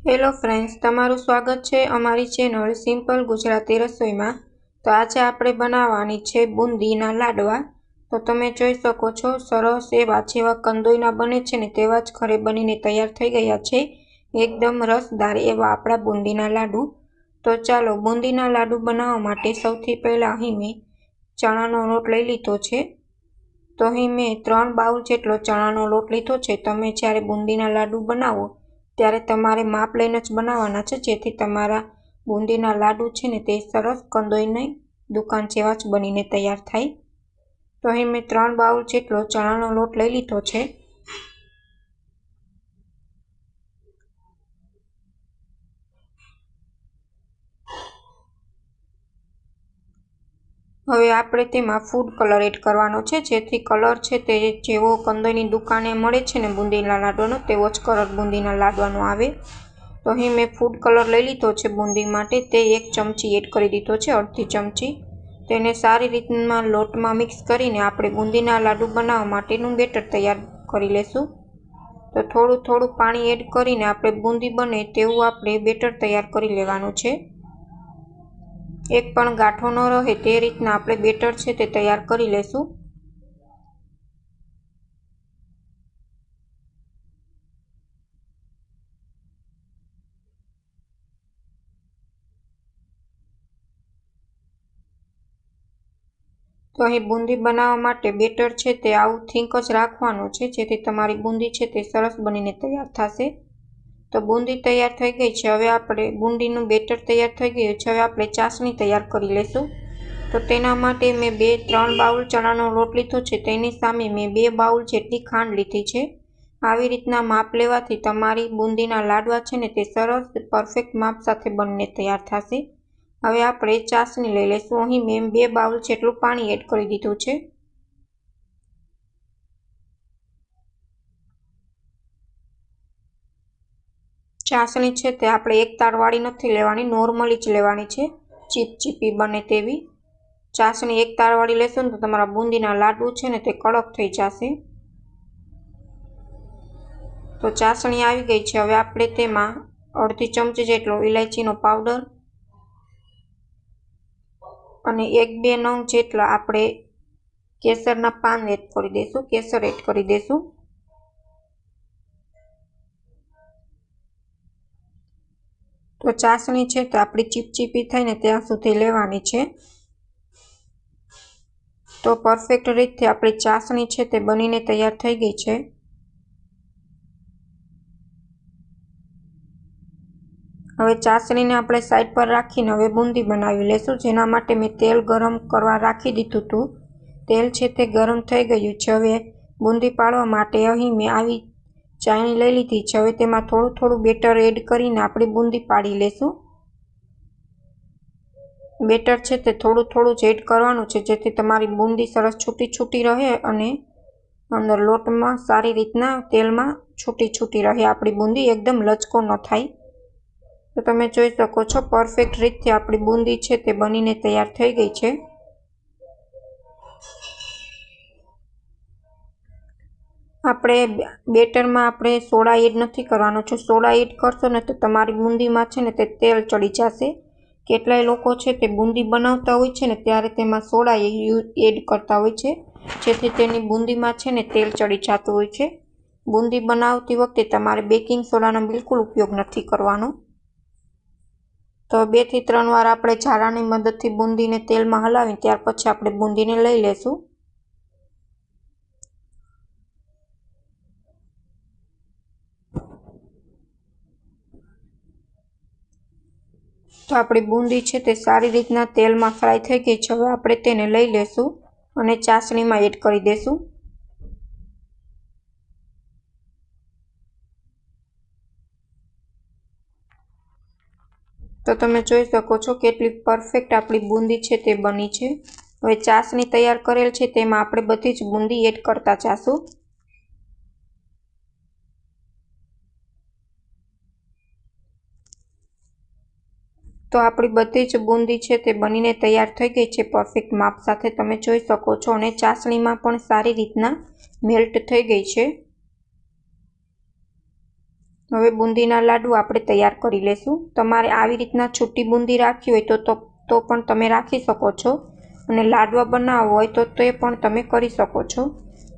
Hello friends, તમારું સ્વાગત છે અમારી ચેનલ સિમ્પલ ગુજરાતી રસોઈમાં। તો આજે આપણે બનાવવાની છે બુંદીના લાડવા। તો તમે જોઈ શકો છો સરસ એવા જેવા કંદોઈના બને છે ને તેવા જ ઘરે બનીને તૈયાર થઈ ગયા છે। એકદમ રસદાર એવા આપણા બુંદીના લાડુ। તો ચાલો બુંદીના લાડુ બનાવવા માટે સૌથી પહેલાં અહીં મેં ચણાનો લોટ લઈ લીધો છે। તો અહીં મેં 3 બાઉલ જેટલો ચણાનો લોટ લીધો છે। તમે જ્યારે બુંદીના લાડુ બનાવો ત્યારે તમારે માપ લઈને જ બનાવવાના છે, જેથી તમારા બુંદીના લાડુ છે ને તે સરસ કંદોઈની દુકાન જેવા જ બનીને તૈયાર થાય। તો અહીં મેં 3 બાઉલ જેટલો ચણાનો લોટ લઈ લીધો છે। હવે આપણે તેમાં ફૂડ કલર એડ કરવાનો છે, જેથી કલર છે તે જેવો કંદોઈની દુકાને મળે છે ને બુંદીના લાડવાનો તેવો જ કલર બુંદીના લાડવાનો આવે। તો અહીં મેં ફૂડ કલર લઈ લીધો છે બુંદી માટે, તે 1 ચમચી એડ કરી દીધો છે, અડધી ચમચી। તેને સારી રીતના લોટમાં મિક્સ કરીને આપણે બુંદીના લાડુ બનાવવા માટેનું બેટર તૈયાર કરી લેશું। તો થોડું થોડું પાણી એડ કરીને આપણે બુંદી બને તેવું આપણે બેટર તૈયાર કરી લેવાનું છે। એક પણ ગાંઠો ન રહે તે રીતના આપણે બેટર છે તે તૈયાર કરી લેશું। તો અહીં બુંદી બનાવવા માટે બેટર છે તે આવું થીક જ રાખવાનું છે, જેથી તમારી બુંદી છે તે સરસ બનીને તૈયાર થશે। તો બુંદી તૈયાર થઈ ગઈ છે। હવે આપણે બુંદીનું બેટર તૈયાર થઈ ગયું છે। હવે આપણે ચાસણી તૈયાર કરી લેશું। તો તેના માટે મેં 3 બાઉલ ચણાનો લોટ લીધો છે, તેની સામે મેં 2 બાઉલ જેટલી ખાંડ લીધી છે। આવી રીતના માપ લેવાથી તમારી બુંદીના લાડવા છે ને તે સરસ પરફેક્ટ માપ સાથે બનીને તૈયાર થશે। હવે આપણે ચાસણી લઈ લઈશું। અહીં મેં 2 બાઉલ જેટલું પાણી એડ કરી દીધું છે। ચાસણી છે તે આપણે એક તારવાળી નથી લેવાની, નોર્મલી જ લેવાની છે, ચીપચીપી બને તેવી। ચાસણી એક તારવાળી લેશો ને તો તમારા બુંદીના લાડુ છે ને તે કડક થઈ જશે। તો ચાસણી આવી ગઈ છે। હવે આપણે તેમાં અડધી ચમચી જેટલો ઇલાયચીનો પાવડર અને 1-2 નંગ જેટલા આપણે કેસરના પાન એડ કરી દઈશું, કેસર એડ કરી દઈશું। તો ચાસણી છે તો આપણી ચીપચીપી થઈને ત્યાં સુધી લેવાની છે। તો પરફેક્ટ રીતે આપણી ચાસણી છે તે બનીને તૈયાર થઈ ગઈ છે। હવે ચાસણીને આપણે સાઈડ પર રાખીને હવે બુંદી બનાવી લેશું, જેના માટે મેં તેલ ગરમ કરવા રાખી દીધું હતું। તેલ છે તે ગરમ થઈ ગયું છે। હવે બુંદી પાડવા માટે અહીં મેં આવી ચાયણી લઈ લીધી છે। હવે તેમાં થોડું થોડું બેટર એડ કરીને આપણે બુંદી પાડી લેશું। બેટર છે તે થોડું થોડું જ એડ કરવાનું છે, જેથી તમારી બુંદી સરસ છૂટી છૂટી રહે અને અંદર લોટમાં સારી રીતના તેલમાં છૂટી છૂટી રહે, આપણી બુંદી એકદમ લચકો ન થાય। તો તમે જોઈ શકો છો પરફેક્ટ રીતે આપણી બુંદી છે તે બનીને તૈયાર થઈ ગઈ છે। આપણે બેટરમાં આપણે સોડા એડ નથી કરવાનો છે, સોડા એડ કરશો ને તો તમારી બુંદીમાં છે ને તે તેલ ચડી જશે। કેટલાય લોકો છે તે બુંદી બનાવતા હોય છે ને ત્યારે તેમાં સોડા એડ કરતા હોય છે, જેથી તેની બુંદીમાં છે ને તેલ ચડી જતું હોય છે। બુંદી બનાવતી વખતે તમારે બેકિંગ સોડાનો બિલકુલ ઉપયોગ નથી કરવાનો। તો 2 થી 3 વાર આપણે ઝારાની મદદથી બુંદીને તેલમાં હલાવીને ત્યાર પછી આપણે બુંદીને લઈ લેશું। તો આપણી બુંદી છે તે સારી રીતના તેલમાં ફ્રાય થઈ ગઈ છે। હવે આપણે તેને લઈ લેશું અને ચાસણીમાં એડ કરી દેશું। તો તમે જોઈ શકો છો કેટલી પરફેક્ટ આપણી બુંદી છે તે બની છે। હવે ચાસણી તૈયાર કરેલ છે તેમાં આપણે બધી જ બુંદી એડ કરતા જાશું। તો આપણી બધી જ બુંદી છે તે બનીને તૈયાર થઈ ગઈ છે પરફેક્ટ માપ સાથે, તમે જોઈ શકો છો, અને ચાસણીમાં પણ સારી રીતના મેલ્ટ થઈ ગઈ છે। હવે બુંદીના લાડુ આપણે તૈયાર કરી લેશું। તમારે આવી રીતના છૂટી બુંદી રાખવી હોય તો પણ તમે રાખી શકો છો, અને લાડવા બનાવવો હોય તો તે પણ તમે કરી શકો છો।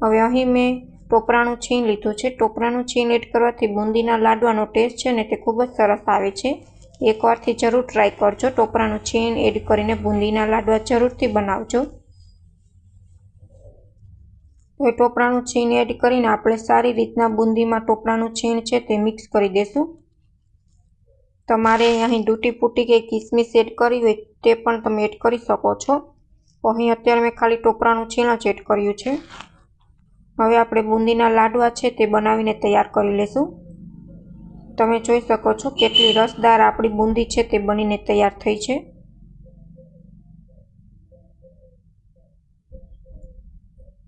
હવે અહીં મેં ટોપરાનું છીણ લીધું છે। ટોપરાનું છીણ એડ કરવાથી બુંદીના લાડવાનો ટેસ્ટ છે ને તે ખૂબ જ સરસ આવે છે। એકવારથી જરૂર ટ્રાય કરજો। ટોપરાનું છીણ એડ કરીને બુંદીના લાડવા જરૂરથી બનાવજો। હવે ટોપરાનું છીણ એડ કરીને આપણે સારી રીતના બુંદીમાં ટોપરાનું છીણ છે તે મિક્સ કરી દેશું। તમારે અહીં તૂટી ફૂટી કે કિસમિસ એડ કરવી હોય તે પણ તમે એડ કરી શકો છો। અહીં અત્યારે મેં ખાલી ટોપરાનું છીણ જ એડ કર્યું છે। હવે આપણે બુંદીના લાડવા છે તે બનાવીને તૈયાર કરી લેશું। તમે જોઈ શકો છો કેટલી રસદાર આપણી બુંદી છે તે બનીને તૈયાર થઈ છે।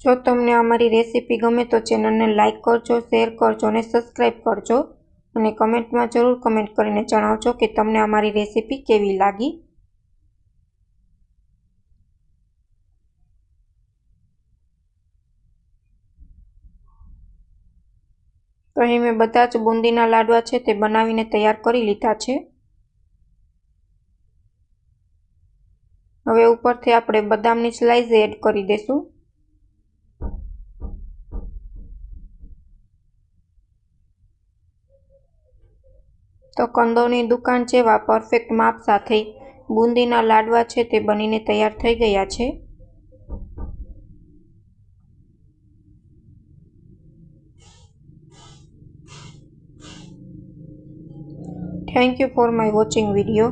જો તમને અમારી રેસીપી ગમે તો ચેનલને લાઇક કરજો, શેર કરજો અને સબસ્ક્રાઈબ કરજો, અને કમેન્ટમાં જરૂર કમેન્ટ કરીને જણાવજો કે તમને અમારી રેસીપી કેવી લાગી। તો અહીં મેં બધા જ બુંદીના લાડવા છે તે બનાવીને તૈયાર કરી લીધા છે। હવે ઉપરથી આપણે બદામની સ્લાઇસ એડ કરી દઈશું। તો કંદોની દુકાન જેવા પરફેક્ટ માપ સાથે બુંદીના લાડવા છે તે બનીને તૈયાર થઈ ગયા છે। Thank you for my watching video.